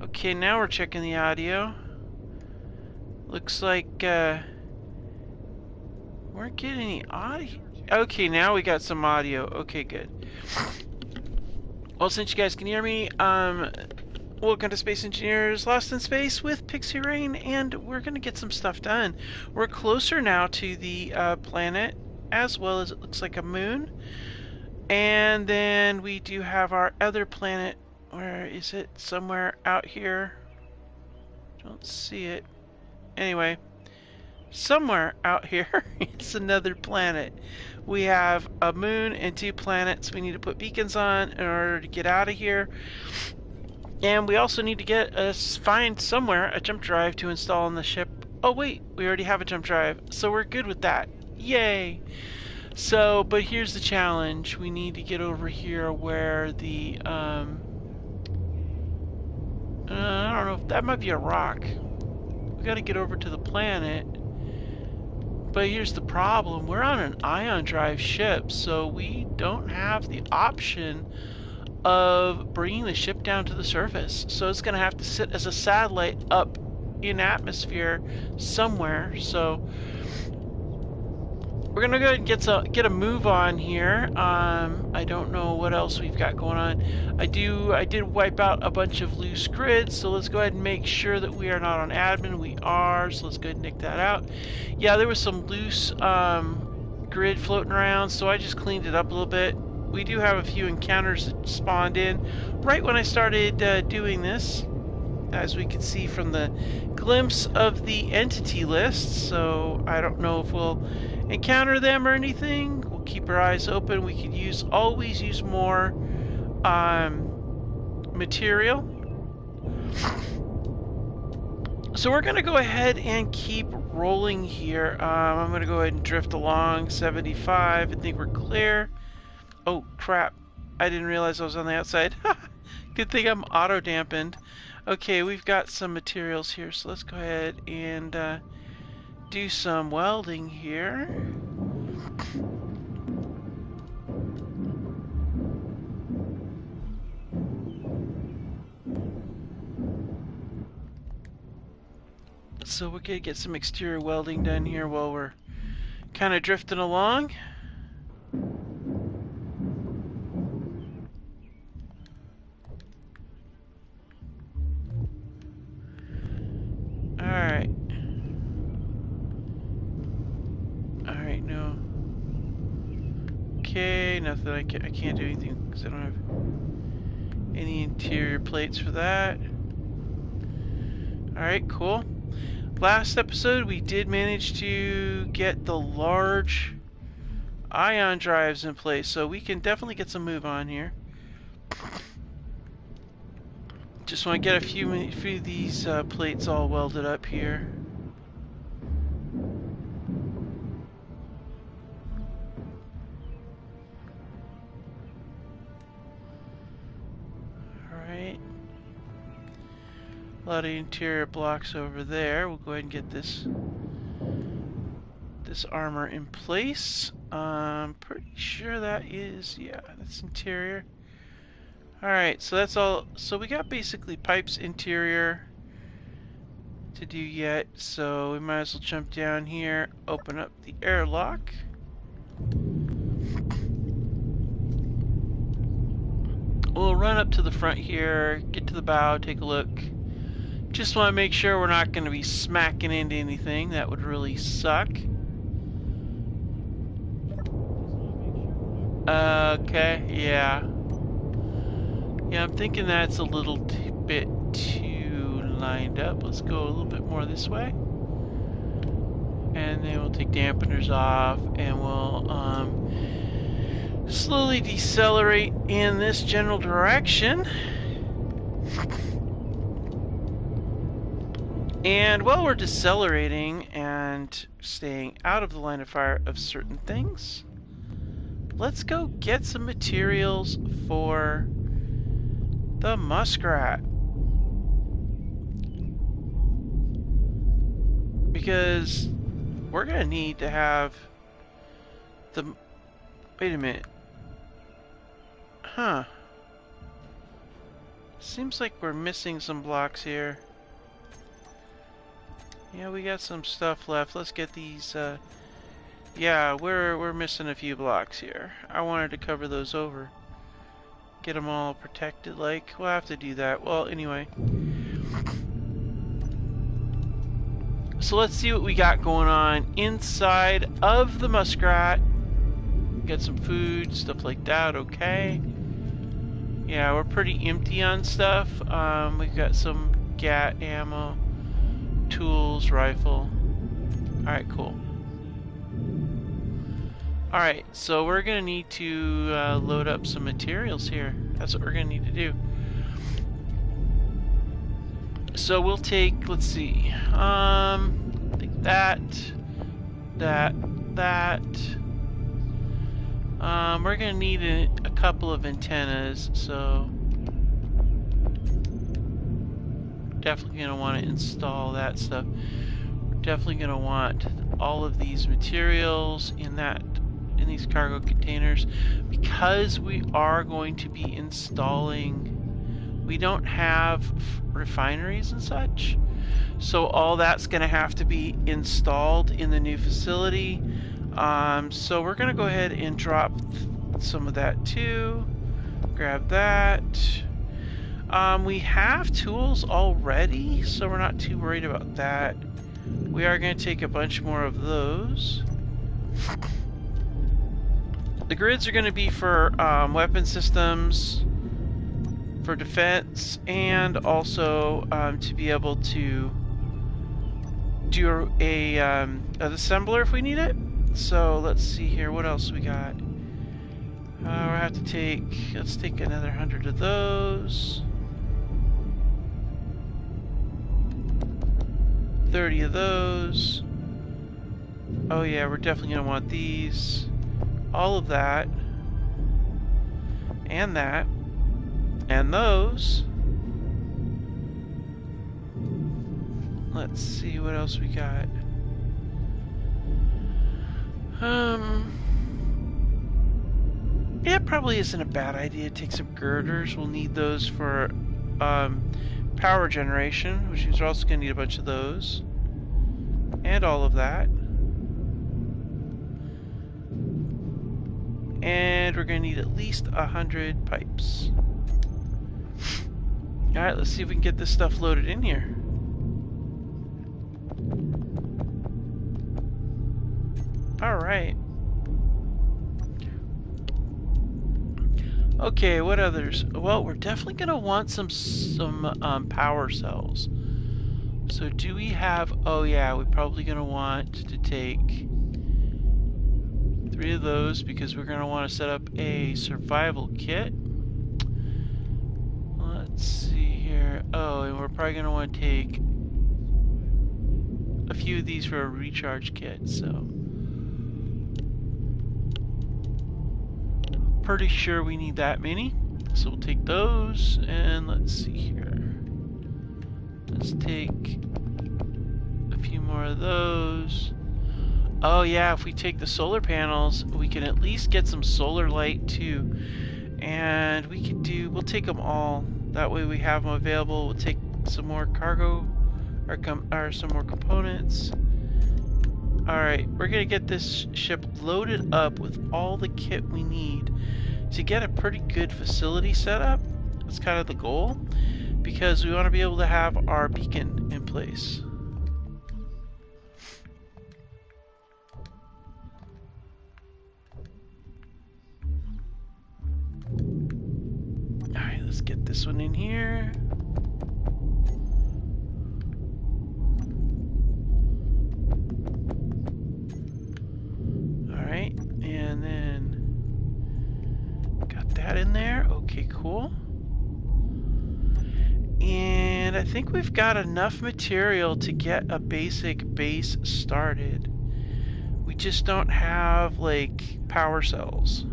Okay, now we're checking the audio. Looks like weren't getting any audio. Okay, now we got some audio. Okay, good. Well, since you guys can hear me, welcome to Space Engineers Lost in Space with Pixie Rain, and we're gonna get some stuff done. We're closer now to the planet, as well as it looks like a moon. And then we do have our other planet. Where is it? Somewhere out here. Don't see it. Anyway, somewhere out here it's another planet. We have a moon and 2 planets we need to put beacons on in order to get out of here. And we also need to find somewhere a jump drive to install on the ship. Oh wait, we already have a jump drive, so we're good with that. Yay! So, but here's the challenge. We need to get over here where the, I don't know, if that might be a rock. We gotta get over to the planet. But here's the problem. We're on an ion drive ship, so we don't have the option of bringing the ship down to the surface. So it's gonna have to sit as a satellite up in atmosphere somewhere. So we're gonna go ahead and get a move on here. I don't know what else we've got going on. I did wipe out a bunch of loose grids, so let's go ahead and make sure that we are not on admin. We are, so let's go ahead and nick that out. Yeah, there was some loose grid floating around, so I just cleaned it up a little bit. We do have a few encounters that spawned in right when I started doing this, as we can see from the glimpse of the entity list. So I don't know if we'll encounter them or anything. We'll keep our eyes open. We could always use more material. So we're going to go ahead and keep rolling here. I'm going to go ahead and drift along 75. I think we're clear. Oh crap, I didn't realize I was on the outside. Good thing I'm auto dampened. Okay, we've got some materials here, so let's go ahead and do some welding here. So we're gonna get some exterior welding done here while we're kind of drifting along. Alright. Alright, no. Okay, nothing. I can't do anything because I don't have any interior plates for that. Alright, cool. Last episode we did manage to get the large ion drives in place, so we can definitely get some move on here. Just want to get a few of these plates all welded up here. Alright. A lot of interior blocks over there. We'll go ahead and get this armor in place. I'm pretty sure that is, yeah, that's interior. Alright, so that's all. So we got basically pipes interior to do yet, so we might as well jump down here, open up the airlock. We'll run up to the front here, get to the bow, take a look. Just want to make sure we're not going to be smacking into anything. That would really suck. Okay, yeah. Yeah, I'm thinking that's a little bit too lined up. Let's go a little bit more this way. And then we'll take dampeners off and we'll slowly decelerate in this general direction. And while we're decelerating and staying out of the line of fire of certain things, let's go get some materials for the muskrat. Because we're gonna need to have the... Wait a minute. Huh. Seems like we're missing some blocks here. Yeah, we got some stuff left. Let's get these, yeah, we're missing a few blocks here. I wanted to cover those over. Get them all protected, like, we'll have to do that. Well, anyway. So let's see what we got going on inside of the muskrat. Get some food, stuff like that, okay. Yeah, we're pretty empty on stuff. We've got some GAT ammo, tools, rifle. Alright, cool. Alright, so we're gonna need to load up some materials here. That's what we're gonna need to do. So we'll take, let's see, take that. We're gonna need a couple of antennas, so definitely gonna want to install that stuff. We're definitely gonna want all of these materials in these cargo containers, because we are going to be installing. We don't have refineries and such, so all that's going to have to be installed in the new facility. So we're going to go ahead and drop some of that too. Grab that. We have tools already, so we're not too worried about that. We are going to take a bunch more of those. The grids are going to be for weapon systems, for defense, and also to be able to do an assembler if we need it. So let's see here, what else we got? We'll have to take, let's take another 100 of those. 30 of those. Oh yeah, we're definitely going to want these. All of that. And that. And those. Let's see what else we got. Yeah, it probably isn't a bad idea to take some girders. We'll need those for power generation, which is also going to need a bunch of those. And all of that. And we're going to need at least 100 pipes. Alright, let's see if we can get this stuff loaded in here. Alright. Okay, what others? Well, we're definitely going to want some power cells. So do we have... Oh yeah, we're probably going to want to take 3 of those, because we're going to want to set up a survival kit. Let's see here. Oh, and we're probably going to want to take a few of these for a recharge kit, so pretty sure we need that many. So we'll take those, and let's see here. Let's take a few more of those. Oh yeah, if we take the solar panels, we can at least get some solar light too. And we could do, we'll take them all. That way we have them available. We'll take some more cargo, or some more components. Alright, we're gonna get this ship loaded up with all the kit we need to get a pretty good facility set up. That's kind of the goal, because we want to be able to have our beacon in place. Alright, let's get this one in here. Alright, and then got that in there. Okay, cool. And I think we've got enough material to get a basic base started. We just don't have, like, power cells.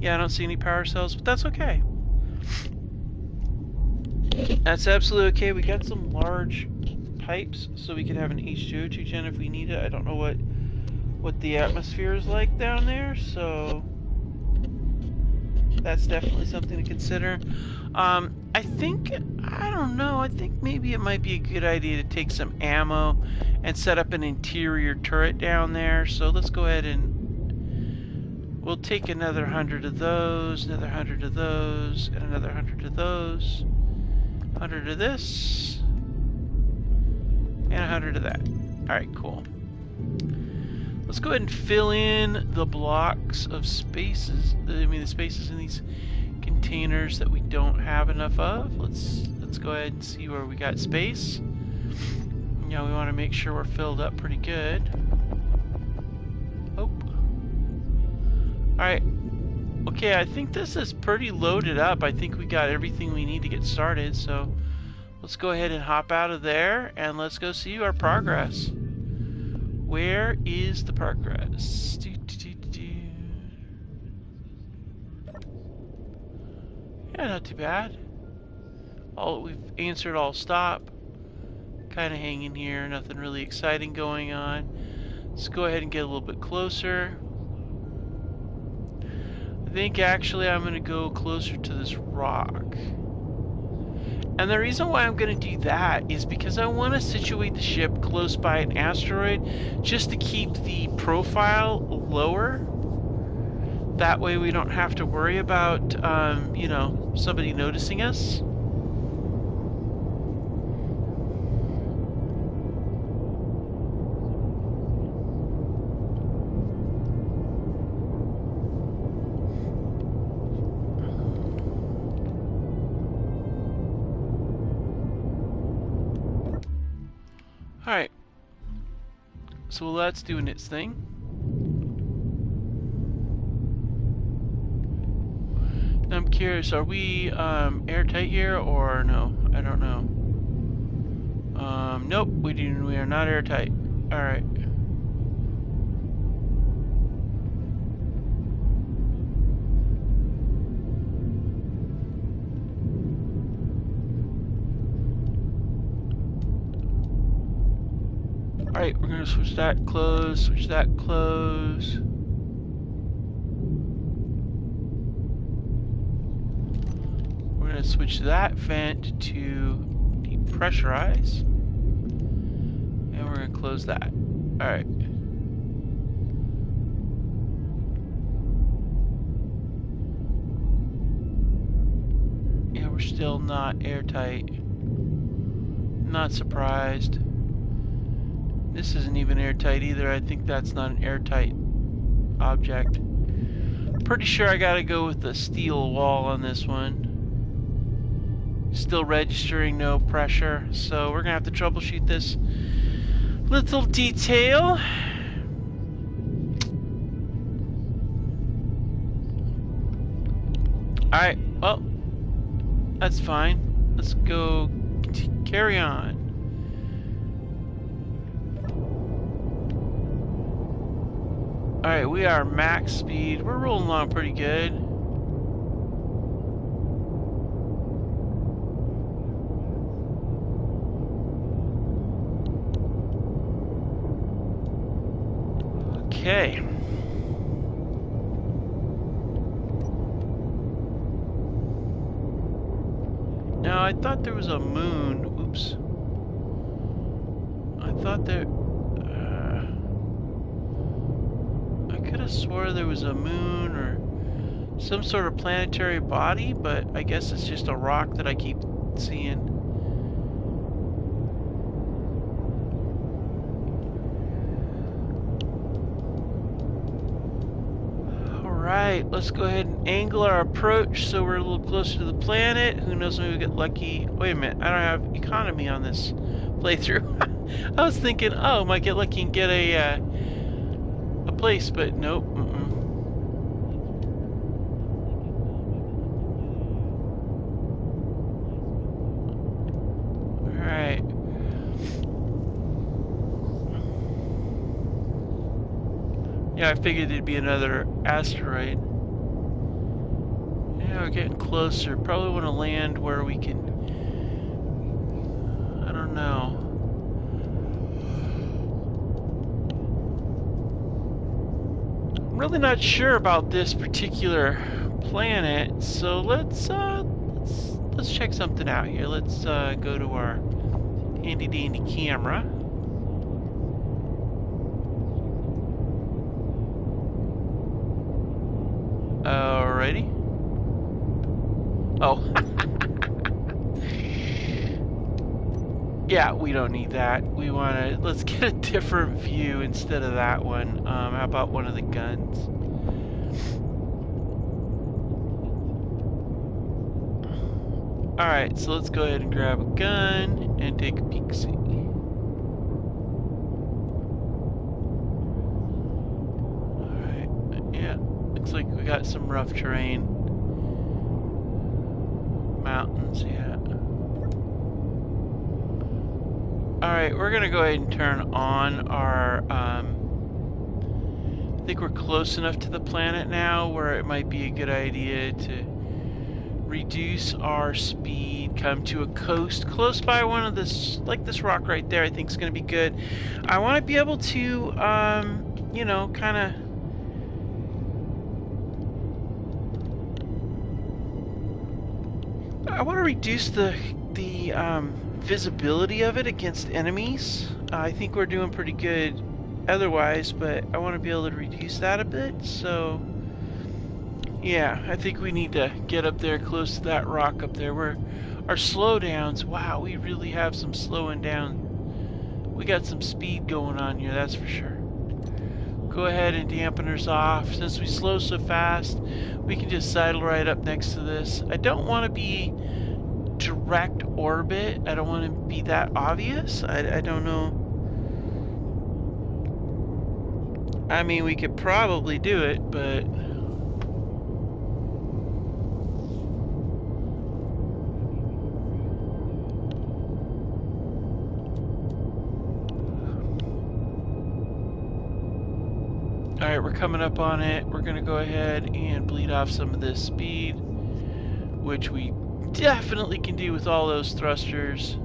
Yeah, I don't see any power cells, but that's okay. That's absolutely okay. We got some large pipes, so we could have an H2O2 gen if we need it. I don't know what the atmosphere is like down there, so that's definitely something to consider. I think, I don't know, I think maybe it might be a good idea to take some ammo and set up an interior turret down there. So let's go ahead and we'll take another 100 of those, another 100 of those, and another 100 of those, 100 of this, and 100 of that. Alright, cool. Let's go ahead and fill in the blocks of spaces, the spaces in these containers that we don't have enough of. Let's go ahead and see where we got space. You know, we want to make sure we're filled up pretty good. Oh. Alright. Okay, I think this is pretty loaded up. I think we got everything we need to get started, so let's go ahead and hop out of there and let's go see our progress. Where is the progress? Yeah, not too bad. We've answered all stop. Kind of hanging here, nothing really exciting going on. Let's go ahead and get a little bit closer. I think actually I'm going to go closer to this rock. And the reason why I'm going to do that is because I want to situate the ship close by an asteroid just to keep the profile lower. That way we don't have to worry about, you know, somebody noticing us. Alright, so that's doing its thing. I'm curious, are we airtight here or no? I don't know. Nope, we are not airtight. Alright. Alright, we're gonna switch that close, switch that close. We're gonna switch that vent to depressurize. And we're gonna close that. Alright. Yeah, we're still not airtight. Not surprised. This isn't even airtight either. I think that's not an airtight object. Pretty sure I gotta go with the steel wall on this one. Still registering no pressure, so we're gonna have to troubleshoot this little detail. Alright, well, that's fine. Let's go carry on. Alright, we are max speed. We're rolling along pretty good. Okay. Now, I thought there was a moon. Oops. I thought there... I could have swore there was a moon or some sort of planetary body, but I guess it's just a rock that I keep seeing. Alright, let's go ahead and angle our approach so we're a little closer to the planet. Who knows, maybe we get lucky. Wait a minute, I don't have economy on this playthrough. I was thinking, oh, I might get lucky and get a place, but nope. Alright. Yeah, I figured there'd be another asteroid. Yeah, we're getting closer. Probably want to land where we can... I don't know. really not sure about this particular planet, so let's check something out here. Let's go to our handy dandy camera. Alrighty. Oh. Yeah, we don't need that. We want to, let's get a different view instead of that one. How about one of the guns? Alright, so let's go ahead and grab a gun and take a peek-see. Alright, yeah, looks like we got some rough terrain. Mountains, yeah. Alright, we're gonna go ahead and turn on our, I think we're close enough to the planet now where it might be a good idea to reduce our speed, come to a coast close by one of this, like this rock right there, I think is gonna be good. I want to be able to, you know, kind of I want to reduce the visibility of it against enemies. I think we're doing pretty good otherwise, but I want to be able to reduce that a bit. So yeah, I think we need to get up there close to that rock up there where our slowdowns, wow, we really have some slowing down. We got some speed going on here, that's for sure. Go ahead and dampeners off. Since we slow so fast, we can just sidle right up next to this. I don't want to be direct orbit. I don't want to be that obvious. I don't know. I mean, we could probably do it, but alright, we're coming up on it. We're gonna go ahead and bleed off some of this speed, which we definitely can do with all those thrusters.